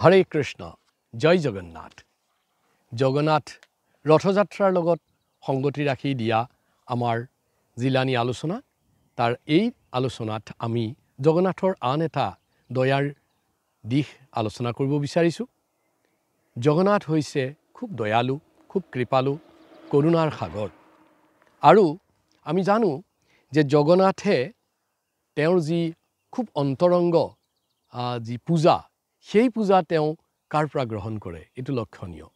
হৰে কৃষ্ণ জয় জগন্নাথ জগন্নাথ ৰথযাত্ৰাৰ লগত সংগতি ৰাখি দিয়া আমাৰ জিলানী আলোচনা তাৰ এই আলোচনাত আমি জগন্নাথৰ আন এটা দয়াৰ দিশ আলোচনা কৰিব বিচাৰিছোঁ জগন্নাথ হৈছে খুব দয়ালু খুব কৃপালু কৰুণাৰ সাগৰ আৰু আমি জানো যে জগন্নাথে তেওঁৰ যি খুব অন্তৰংগ যি পূজা সেই পূজা তেওঁ কাৰ পৰা গ্ৰহণ কৰে এটো লক্ষণীয়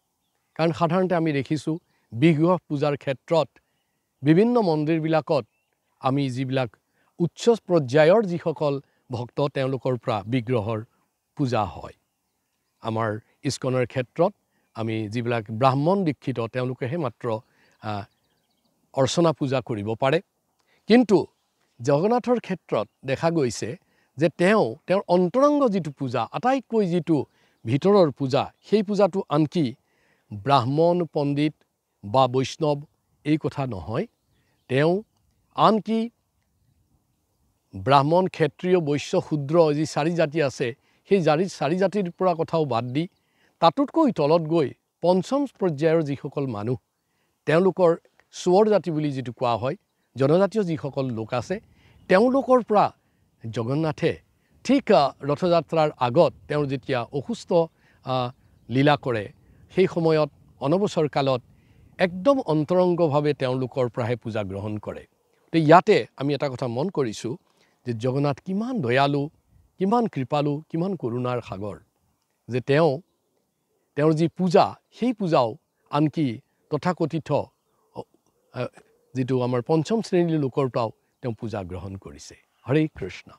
কাৰণ সাধাৰণতে আমি দেখিছোঁ বিগ্ৰহ পূজাৰ ক্ষেত্ৰত বিভিন্ন মন্দিৰবিলাকত আমি যিবিলাক উচ্চ পৰ্যায়ৰ যিসকল ভক্ত তেওঁলোকৰ পৰা বিগ্ৰহৰ পূজা হয় আমাৰ ইস্কনৰ ক্ষেত্ৰত আমি যিবিলাক ব্ৰাহ্মণ দীক্ষিত তেওঁলোকেহে মাত্ৰ অৰ্চনা পূজা কৰিব পাৰে কিন্তু জগন্নাথৰ ক্ষেত্ৰত দেখা গৈছে যে তেওঁৰ অন্তৰংগ যিটো পূজা আটাইতকৈ যিটো ভিতৰৰ পূজা সেই পূজাটো আনকি ব্ৰাহ্মণ পণ্ডিত বা বৈষ্ণৱ এই কথা নহয় তেওঁ আনকি ব্ৰাহ্মণ ক্ষত্ৰিয় বৈশ্য শূদ্ৰ যি চাৰি জাতি আছে সেই চাৰি জাতিৰ পৰা কথাও বাদ দি তাতোতকৈ তলত গৈ পঞ্চম পৰ্যায়ৰ যিসকল মানুহ তেওঁলোকৰ স্বৰ জাতি বুলি যিটো কোৱা হয় জনজাতীয় যিসকল লোক আছে তেওঁলোকৰ পৰা জগন্নাথে ঠিক ৰথযাত্ৰাৰ আগত তেওঁ যেতিয়া অসুস্থ লীলা কৰে সেই সময়ত অনবসৰ কালত একদম অন্তৰংগভাৱে তেওঁলোকৰ পৰাহে পূজা গ্ৰহণ কৰে তো ইয়াতে আমি এটা কথা মন কৰিছোঁ যে জগন্নাথ কিমান দয়ালু কিমান কৃপালু কিমান কৰুণাৰ সাগৰ যে তেওঁৰ যি পূজা সেই পূজাও আনকি তথাকথিত যিটো আমাৰ পঞ্চম শ্ৰেণীৰ লোকৰ পৰাও তেওঁ পূজা গ্ৰহণ কৰিছে হৰে কৃষ্ণ